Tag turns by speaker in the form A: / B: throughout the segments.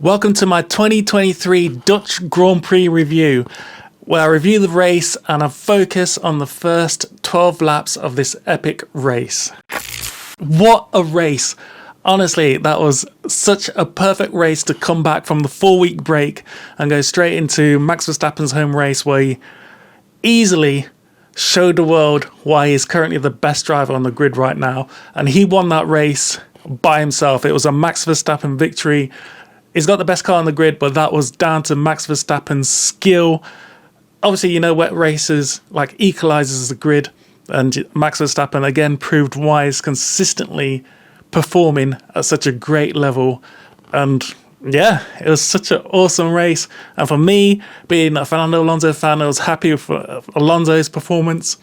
A: Welcome to my 2023 Dutch Grand Prix review, where I review the race and I focus on the first 12 laps of this epic race. What a race! Honestly, that was such a perfect race to come back from the 4-week break and go straight into Max Verstappen's home race, where he easily showed the world why he's currently the best driver on the grid right now. And he won that race by himself. It was a Max Verstappen victory. He's got the best car on the grid, but that was down to Max Verstappen's skill. Obviously, you know, wet races equalizes the grid, and Max Verstappen again proved why he's consistently performing at such a great level. And yeah, it was such an awesome race. And for me, being a Fernando Alonso fan, I was happy with Alonso's performance.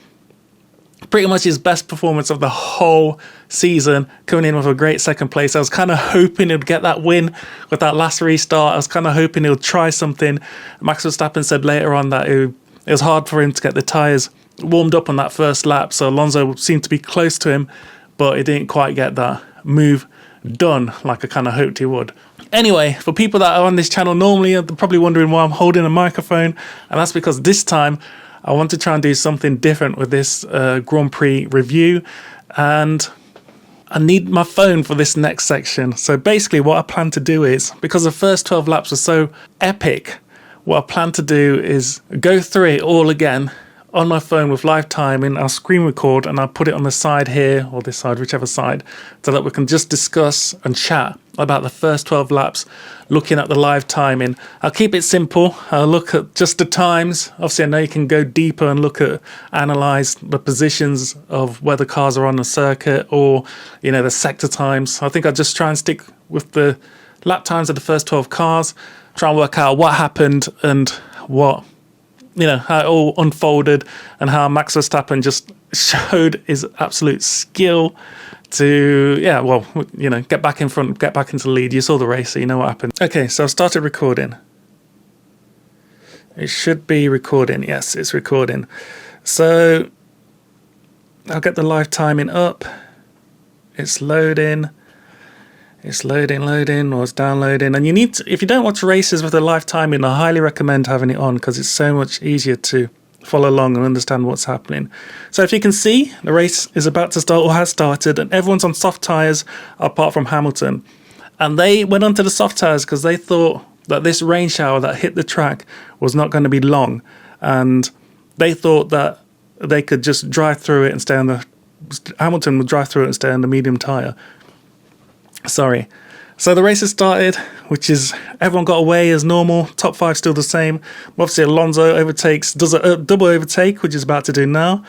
A: Pretty much his best performance of the whole season, coming in with a great second place. I was kind of hoping he'd get that win with that last restart. I was kind of hoping he'll try something. Max Verstappen said later on that it was hard for him to get the tyres warmed up on that first lap, so Alonso seemed to be close to him, but he didn't quite get that move done like I kind of hoped he would. Anyway, for people that are on this channel normally, they're probably wondering why I'm holding a microphone, and that's because this time I want to try and do something different with this Grand Prix review, and I need my phone for this next section. So basically what I plan to do is, because the first 12 laps were so epic, what I plan to do is go through it all again on my phone with live timing. I'll screen record and I'll put it on the side here, or this side, whichever side, so that we can just discuss and chat about the first 12 laps, looking at the live timing. I'll keep it simple. I'll look at just the times. Obviously, I know you can go deeper and analyze the positions of where the cars are on the circuit, or, you know, the sector times. I think I'll just try and stick with the lap times of the first 12 cars, try and work out what happened and what, you know, how it all unfolded, and how Max Verstappen just showed his absolute skill to, get back in front, get back into the lead. You saw the race, so you know what happened. Okay, so I've started recording. It should be recording. Yes, it's recording. So I'll get the live timing up. It's loading. It's loading, or it's downloading. And you need to, if you don't watch races with the live timing, I highly recommend having it on, because it's so much easier to follow along and understand what's happening. So if you can see, the race is about to start, or has started, and everyone's on soft tyres apart from Hamilton. And they went onto the soft tyres because they thought that this rain shower that hit the track was not going to be long. And they thought that they could just drive through it and stay on Hamilton would drive through it and stay on the medium tyre. Sorry. So the race has started, which is, everyone got away as normal. Top 5 still the same. Obviously, Alonso does a double overtake, which he's about to do now.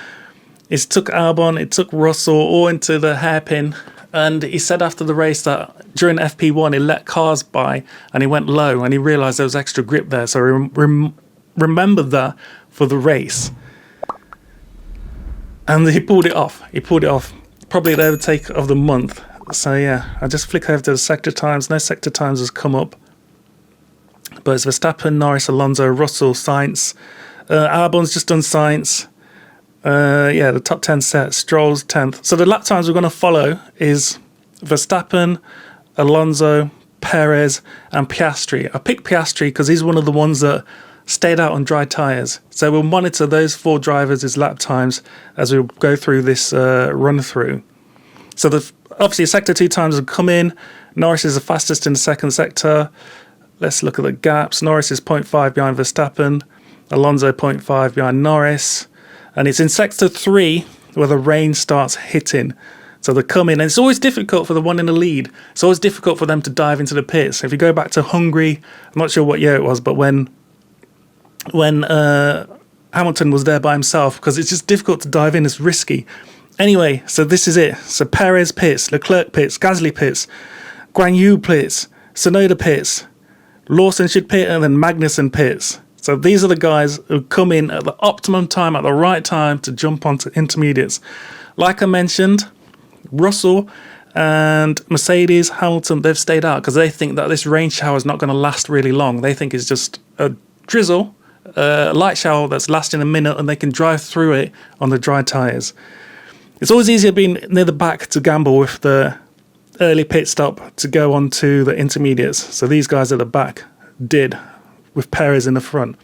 A: It took Albon, it took Russell all into the hairpin. And he said after the race that during FP1, he let cars by and he went low, and he realised there was extra grip there. So remembered that for the race. And he pulled it off. Probably the overtake of the month. So yeah, I just flick over to the sector times. No sector times has come up. But it's Verstappen, Norris, Alonso, Russell, Sainz. Albon's just done Sainz. The top 10 set. Stroll's 10th. So the lap times we're going to follow is Verstappen, Alonso, Perez, and Piastri. I picked Piastri because he's one of the ones that stayed out on dry tyres. So we'll monitor those 4 drivers' lap times as we go through this run through. So obviously sector 2 times have come in. Norris is the fastest in the second sector. Let's look at the gaps. Norris is 0.5 behind Verstappen. Alonso 0.5 behind Norris. And it's in sector 3 where the rain starts hitting. So they come in, and it's always difficult for the one in the lead. It's always difficult for them to dive into the pits. If you go back to Hungary, I'm not sure what year it was, but when Hamilton was there by himself, because it's just difficult to dive in, it's risky. Anyway, so this is it. So Perez pits, Leclerc pits, Gasly pits, Guan Yu pits, Tsunoda pits, Lawson should pit, and then Magnussen pits. So these are the guys who come in at the optimum time, at the right time, to jump onto intermediates. Like I mentioned, Russell and Mercedes, Hamilton, they've stayed out because they think that this rain shower is not going to last really long. They think it's just a drizzle, a light shower that's lasting a minute, and they can drive through it on the dry tyres. It's always easier being near the back to gamble with the early pit stop to go on to the intermediates. So these guys at the back did, with Perez in the front.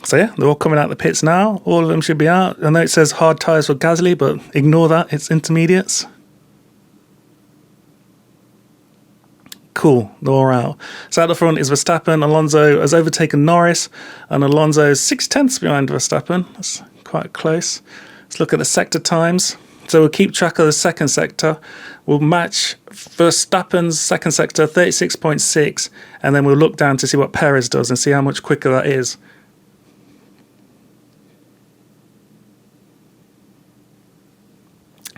A: So yeah, they're all coming out the pits now. All of them should be out. I know it says hard tyres for Gasly, but ignore that. It's intermediates. Cool, they're all out. So at the front is Verstappen. Alonso has overtaken Norris, and Alonso is 0.6 behind Verstappen. That's quite close. Let's look at the sector times. So we'll keep track of the second sector. We'll match Verstappen's second sector, 36.6, and then we'll look down to see what Perez does and see how much quicker that is.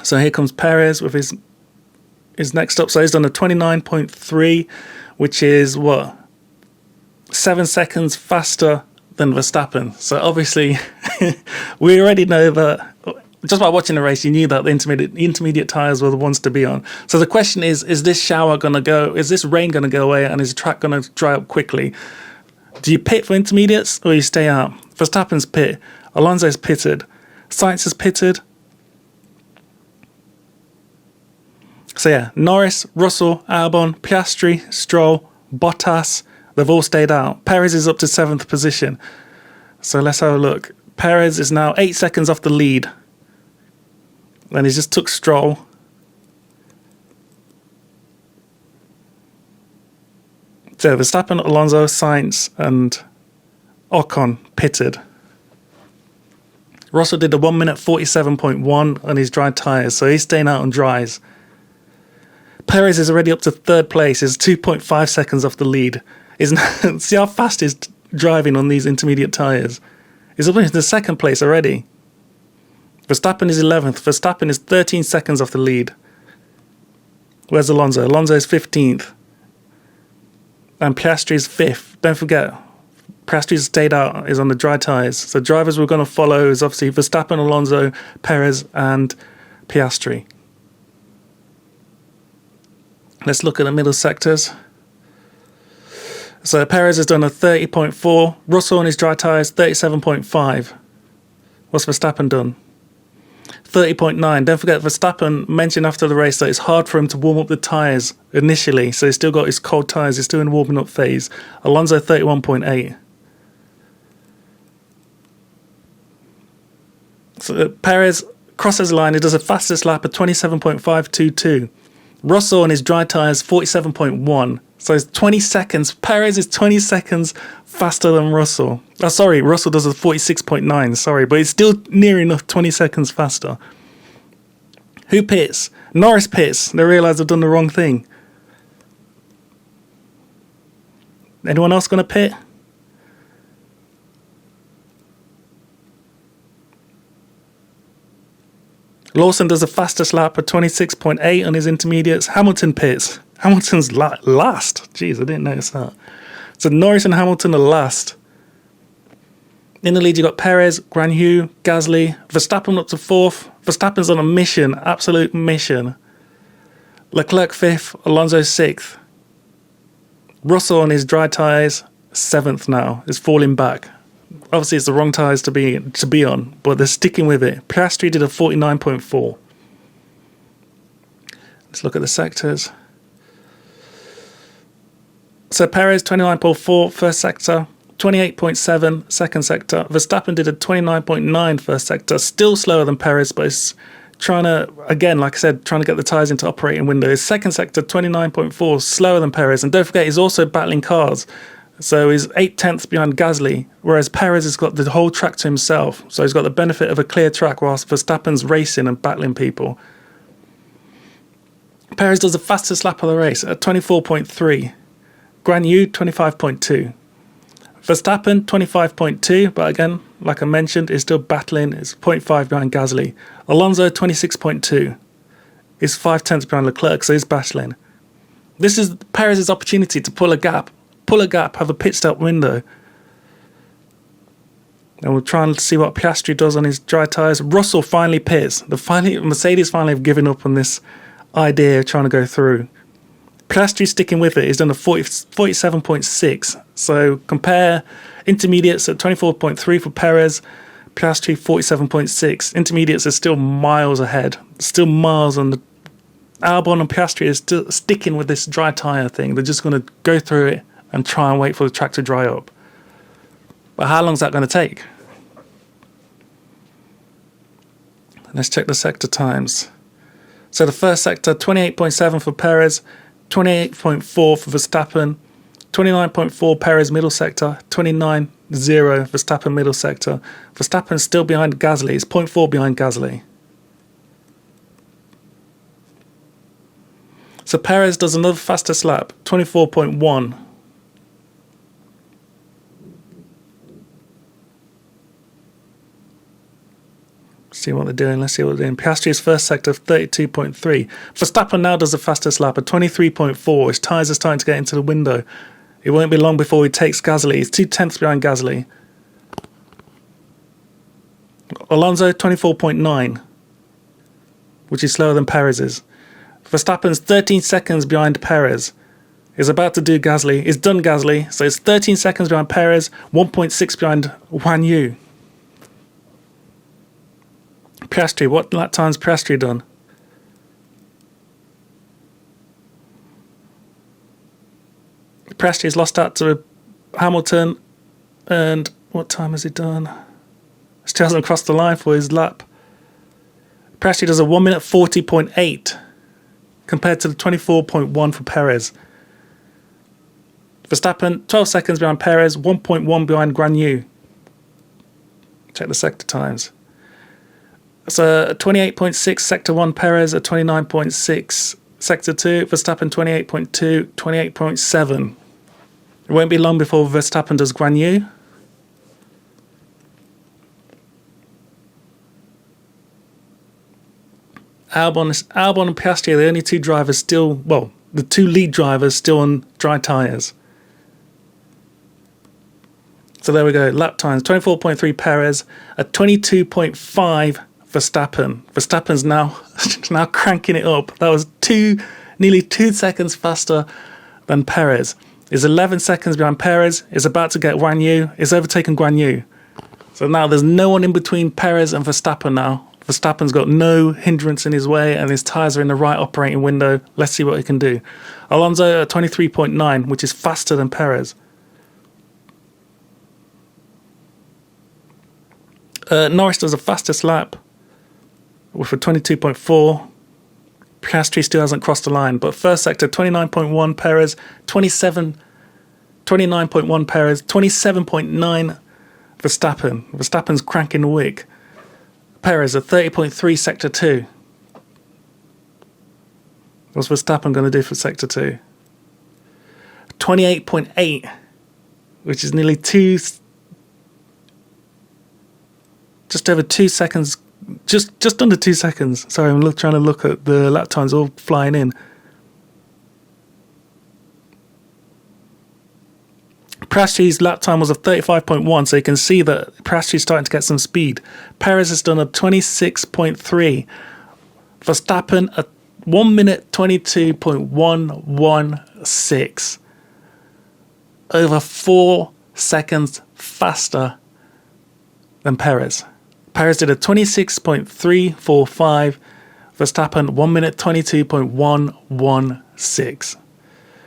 A: So here comes Perez with his next up. So he's done a 29.3, which is what? 7 seconds faster than Verstappen. So obviously, we already know that, just by watching the race, you knew that the intermediate tyres were the ones to be on. So the question is this shower going to go, is this rain going to go away, and is the track going to dry up quickly? Do you pit for intermediates or you stay out? Verstappen's pit. Alonso's pitted. Sainz has pitted. So yeah, Norris, Russell, Albon, Piastri, Stroll, Bottas, they've all stayed out. Perez is up to 7th position. So let's have a look. Perez is now 8 seconds off the lead. And he just took Stroll. So Verstappen, Alonso, Sainz and Ocon pitted. Russell did a 1 minute 47.1 on his dry tyres, so he's staying out on dries. Perez is already up to 3rd place. He's 2.5 seconds off the lead. See how fast he's driving on these intermediate tyres. He's up into 2nd place already. Verstappen is 11th. Verstappen is 13 seconds off the lead. Where's Alonso? Alonso is 15th. And Piastri is 5th. Don't forget, Piastri's stayed out, is on the dry tyres. So drivers we're going to follow is obviously Verstappen, Alonso, Perez and Piastri. Let's look at the middle sectors. So Perez has done a 30.4. Russell on his dry tyres, 37.5. What's Verstappen done? 30.9. Don't forget, Verstappen mentioned after the race that it's hard for him to warm up the tyres initially. So he's still got his cold tyres. He's still in the warming up phase. Alonso, 31.8. So Perez crosses the line. He does a fastest lap of 27.522. Russell on his dry tyres, 47.1. So it's 20 seconds. Perez is 20 seconds faster than Russell. Oh, sorry, Russell does a 46.9. Sorry, but it's still near enough 20 seconds faster. Who pits? Norris pits. They realise they've done the wrong thing. Anyone else going to pit? Lawson does the fastest lap of 26.8 on his intermediates. Hamilton pits. Hamilton's last. Jeez, I didn't notice that. So Norris and Hamilton are last. In the lead, you got Perez, Granhu, Gasly, Verstappen up to 4th. Verstappen's on a mission, absolute mission. Leclerc 5th, Alonso 6th. Russell on his dry tyres, 7th now. Is falling back. Obviously, it's the wrong tyres to be on, but they're sticking with it. Piastri did a 49.4. Let's look at the sectors. So Perez, 29.4, first sector. 28.7, second sector. Verstappen did a 29.9 first sector. Still slower than Perez, but it's trying to, again, like I said, trying to get the tyres into operating window. His second sector, 29.4, slower than Perez. And don't forget, he's also battling cars. So he's 8/10 behind Gasly, whereas Perez has got the whole track to himself. So he's got the benefit of a clear track whilst Verstappen's racing and battling people. Perez does the fastest lap of the race at 24.3. Granhu, 25.2. Verstappen, 25.2, but again, like I mentioned, is still battling. It's 0.5 behind Gasly. Alonso, 26.2. Is 5/10 behind Leclerc, so he's battling. This is Perez's opportunity to pull a gap, have a pit stop window. And we'll try and see what Piastri does on his dry tyres. Russell finally pits. Mercedes finally have given up on this idea of trying to go through. Piastri sticking with it. He's done a 47.6. So compare intermediates at 24.3 for Perez. Piastri 47.6. Intermediates are still miles ahead. Still miles on the... Albon and Piastri is still sticking with this dry tyre thing. They're just going to go through it and try and wait for the track to dry up. But how long is that going to take? Let's check the sector times. So the first sector, 28.7 for Perez, 28.4 for Verstappen, 29.4 Perez middle sector, 29.0 Verstappen middle sector. Verstappen's still behind Gasly. It's 0.4 behind Gasly. So Perez does another fastest lap, 24.1. See what they're doing. Let's see what they're doing. Piastri's first sector of 32.3. Verstappen now does the fastest lap at 23.4. His tyres are starting to get into the window. It won't be long before he takes Gasly. He's 2/10 behind Gasly. Alonso 24.9, which is slower than Perez's. Verstappen's 13 seconds behind Perez. He's about to do Gasly. He's done Gasly, so it's 13 seconds behind Perez, 1.6 behind Guan Yu. Piastri, what lap time's Piastri done? Piastri's lost out to Hamilton, and what time has he done? Still hasn't crossed the line for his lap. Piastri does a 1 minute 40.8 compared to the 24.1 for Perez. Verstappen, 12 seconds behind Perez, 1.1 behind Guan Yu. Check the sector times. So 28.6 sector 1 Perez, a 29.6 sector 2, Verstappen 28.2, 28.7. It won't be long before Verstappen does Guan Yu. Albon and Piastri are the only two drivers still, well, the two lead drivers still on dry tyres. So there we go, lap times, 24.3 Perez, a 22.5 Verstappen. Verstappen's now cranking it up. That was nearly 2 seconds faster than Perez. Is 11 seconds behind Perez. Is about to get Guan Yu. Is overtaken Guan Yu. So now there's no one in between Perez and Verstappen now. Verstappen's got no hindrance in his way and his tyres are in the right operating window. Let's see what he can do. Alonso at 23.9, which is faster than Perez. Norris does the fastest lap with a 22.4. Piastri still hasn't crossed the line, but first sector 29.1 Perez, 29.1 Perez, 27.9 Verstappen. Verstappen's cranking the wick. Perez at 30.3 sector 2. What's Verstappen going to do for sector 2? 28.8, which is nearly just over 2 seconds. Just under 2 seconds. Sorry, I'm trying to look at the lap times all flying in. Piastri's lap time was a 35.1, so you can see that Piastri's starting to get some speed. Perez has done a 26.3. Verstappen a 1 minute 22.116. Over 4 seconds faster than Perez. Perez did a 26.345. Verstappen 1 minute 22.116.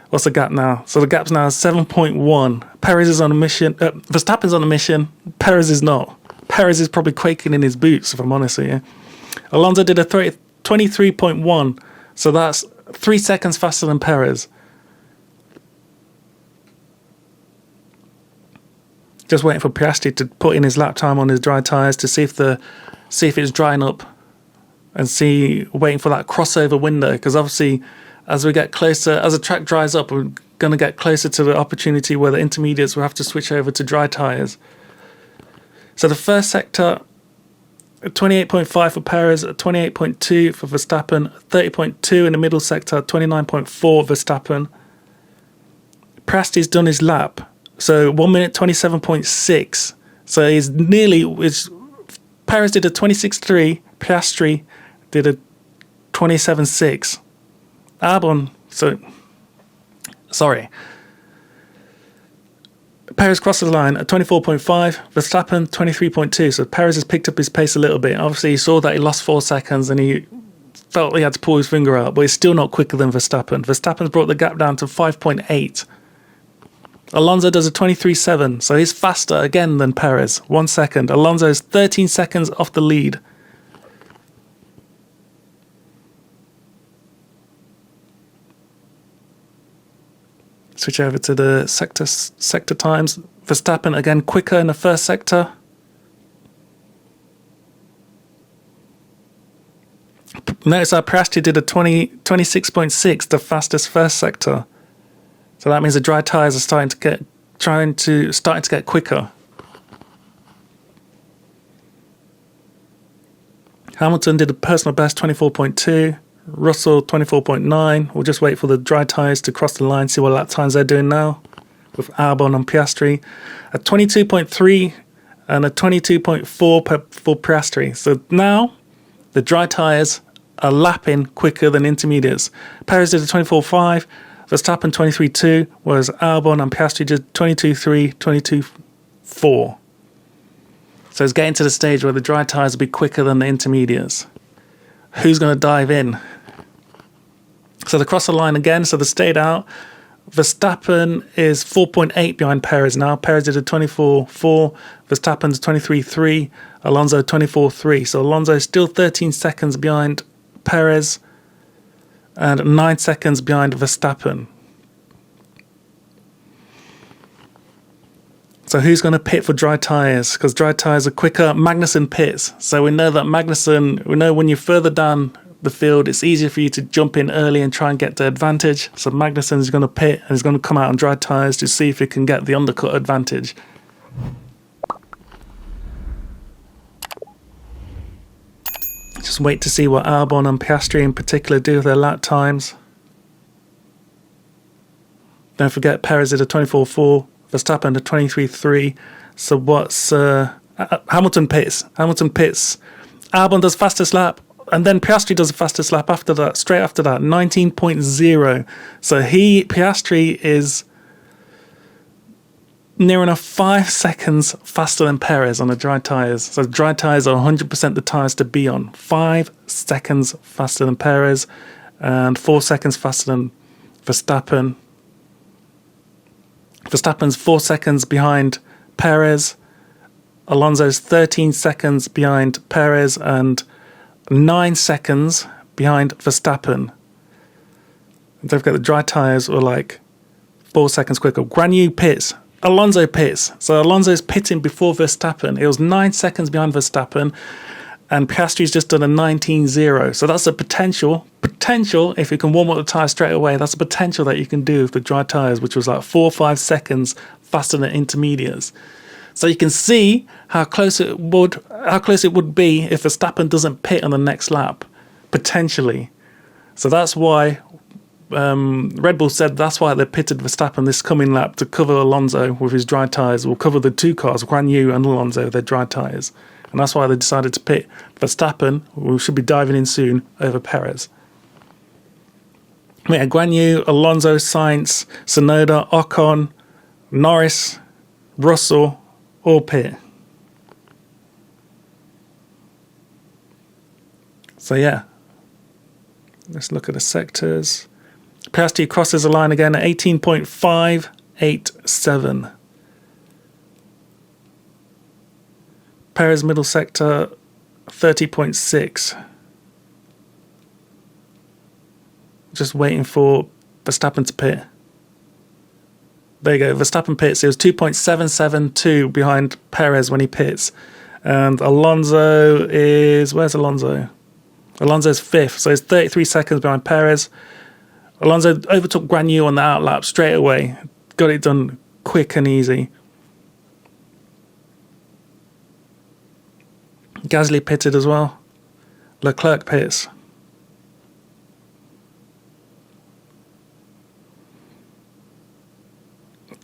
A: What's the gap now? So the gap's now 7.1. Perez is on a mission. Verstappen's on a mission. Perez is not. Perez is probably quaking in his boots, if I'm honest with you. Alonso did a 23.1. So that's 3 seconds faster than Perez. Just waiting for Piastri to put in his lap time on his dry tyres to see if it's drying up, and waiting for that crossover window, because obviously as we get closer, as the track dries up, we're going to get closer to the opportunity where the intermediates will have to switch over to dry tyres. So the first sector, 28.5 for Perez, 28.2 for Verstappen, 30.2 in the middle sector, 29.4 Verstappen. Piastri's done his lap. So 1 minute 27.6. So Perez did a 26.3, Piastri did a 27.6. Perez crosses the line at 24.5, Verstappen 23.2. So Perez has picked up his pace a little bit. Obviously, he saw that he lost 4 seconds and he felt he had to pull his finger out, but he's still not quicker than Verstappen. Verstappen's brought the gap down to 5.8. Alonso does a 23.7, so he's faster again than Perez. 1 second. Alonso is 13 seconds off the lead. Switch over to the sector times. Verstappen again quicker in the first sector. Notice that Piastri did a 26.6, the fastest first sector. So that means the dry tyres are starting to get quicker. Hamilton did a personal best 24.2. Russell 24.9. We'll just wait for the dry tyres to cross the line, see what lap times they're doing now with Albon and Piastri. A 22.3 and a 22.4 for Piastri. So now the dry tyres are lapping quicker than intermediates. Perez did a 24.5, Verstappen 23.2, whereas Albon and Piastri did 22.3, 22.4. So it's getting to the stage where the dry tyres will be quicker than the intermediates. Who's going to dive in? So they cross the line again, so they stayed out. Verstappen is 4.8 behind Perez now. Perez did a 24.4, Verstappen's 23.3, Alonso 24.3. So Alonso is still 13 seconds behind Perez and 9 seconds behind Verstappen. So who's going to pit for dry tyres? Because dry tyres are quicker. Magnussen pits. So we know that we know when you're further down the field, it's easier for you to jump in early and try and get the advantage. So Magnussen is going to pit and he's going to come out on dry tyres to see if he can get the undercut advantage. Just wait to see what Albon and Piastri in particular do with their lap times. Don't forget Perez did a 24.4. Verstappen to 23.3. So what's Hamilton pits? Albon does fastest lap, and then Piastri does the fastest lap after that. Straight after that, 19.0. So Piastri is near enough 5 seconds faster than Perez on the dry tyres. So dry tyres are 100% the tyres to be on. 5 seconds faster than Perez, and 4 seconds faster than Verstappen. Verstappen's 4 seconds behind Perez. Alonso's 13 seconds behind Perez and 9 seconds behind Verstappen. And don't forget the dry tyres were like 4 seconds quicker. Guan Yu pits. Alonso pits. So Alonso's pitting before Verstappen. It was 9 seconds behind Verstappen. And Piastri's just done a 19.0. So that's a potential, if you can warm up the tyres straight away, that's a potential that you can do with the dry tyres, which was like 4 or 5 seconds faster than intermediates. So you can see how close it would be if Verstappen doesn't pit on the next lap, potentially. So that's why Red Bull said that's why they pitted Verstappen this coming lap to cover Alonso with his dry tyres. We'll cover the two cars, Guan Yu and Alonso, their dry tyres. And that's why they decided to pit Verstappen, who should be diving in soon, over Perez. Yeah, Guan Yu, Alonso, Sainz, Tsunoda, Ocon, Norris, Russell, all pit. So yeah, let's look at the sectors. Piastri crosses the line again at 18.587. Perez middle sector 30.6. Just waiting for Verstappen to pit. There you go, Verstappen pits. It was 2.772 behind Perez when he pits. And Alonso is... Where's Alonso? Alonso's 5th, so he's 33 seconds behind Perez. Alonso overtook Guan Yu on the outlap straight away. Got it done quick and easy. Gasly pitted as well. Leclerc pits.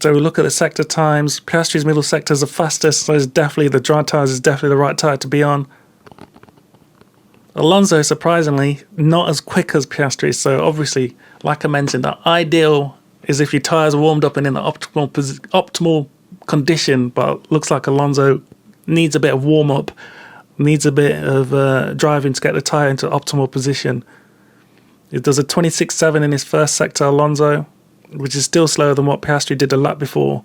A: So we look at the sector times. Piastri's middle sector is the fastest, so it's definitely the dry tyres is definitely the right tyre to be on. Alonso, surprisingly, not as quick as Piastri. So obviously, like I mentioned, the ideal is if your tyres are warmed up and in the optimal condition, but looks like Alonso needs a bit of warm-up, needs a bit of driving to get the tyre into optimal position. It does a 26.7 in his first sector, Alonso, which is still slower than what Piastri did a lap before.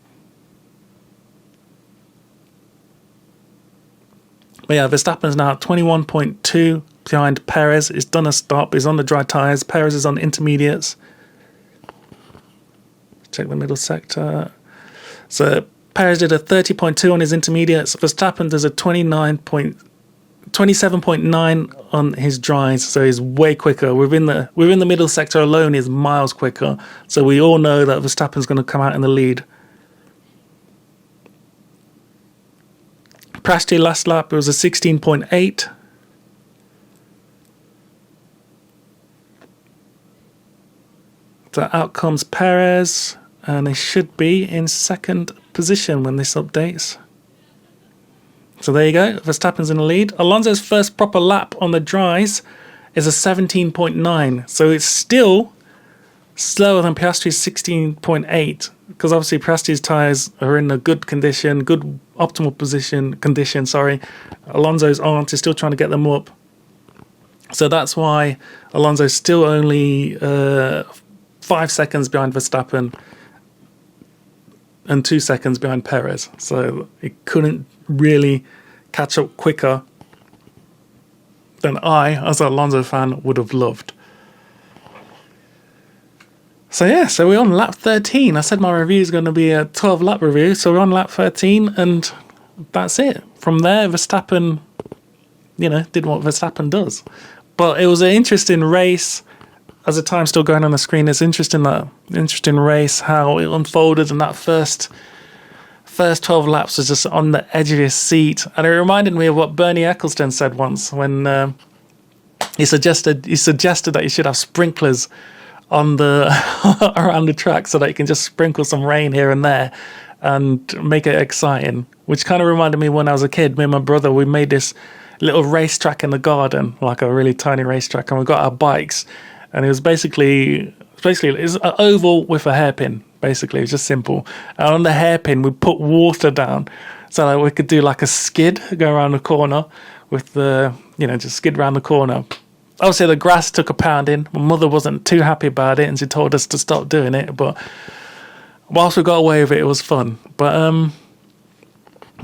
A: But yeah, Verstappen's now at 21.2 behind Perez. He's done a stop. He's on the dry tyres. Perez is on intermediates. Check the middle sector. So Perez did a 30.2 on his intermediates. Verstappen does a 27.9 on his dries. So he's way quicker. Within the middle sector alone, he's miles quicker. So we all know that Verstappen's going to come out in the lead. Piastri last lap, it was a 16.8. So out comes Perez, and they should be in second position when this updates. So there you go, Verstappen's in the lead. Alonso's first proper lap on the dries is a 17.9. So it's still slower than Piastri's 16.8, because obviously Piastri's tyres are in a good condition, good optimal condition. Alonso's aren't. He's still trying to get them up. So that's why Alonso's still only 5 seconds behind Verstappen and 2 seconds behind Perez. So he couldn't really catch up quicker than I, as an Alonso fan, would have loved. So yeah, so we're on lap 13. I said my review is going to be a 12-lap review, so we're on lap 13, and that's it. From there, Verstappen, did what Verstappen does. But it was an interesting race. As the time's still going on the screen, it's interesting race, how it unfolded, and that first 12 laps was just on the edge of his seat. And it reminded me of what Bernie Ecclestone said once when he suggested that you should have sprinklers on the around the track so that you can just sprinkle some rain here and there and make it exciting, which kind of reminded me when I was a kid. Me and my brother, we made this little racetrack in the garden, like a really tiny racetrack, and we got our bikes, and it was basically it was an oval with a hairpin. Basically, it was just simple, and on the hairpin we put water down so that we could do like a skid, go around the corner with the just skid around the corner. Obviously, the grass took a pounding. My mother wasn't too happy about it, and she told us to stop doing it. But whilst we got away with it, it was fun. But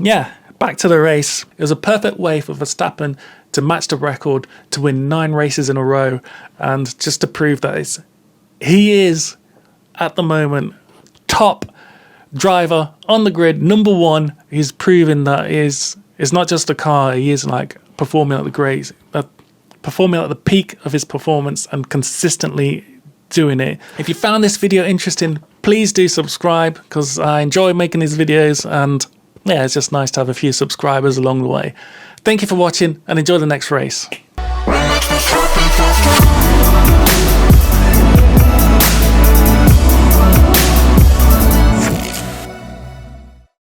A: yeah, back to the race. It was a perfect way for Verstappen to match the record, to win 9 races in a row, and just to prove that he is, at the moment, top driver on the grid, number one. He's proven that it's not just a car. He is performing at performing at the peak of his performance and consistently doing it. If you found this video interesting, please do subscribe, because I enjoy making these videos, and yeah, it's just nice to have a few subscribers along the way. Thank you for watching, and enjoy the next race.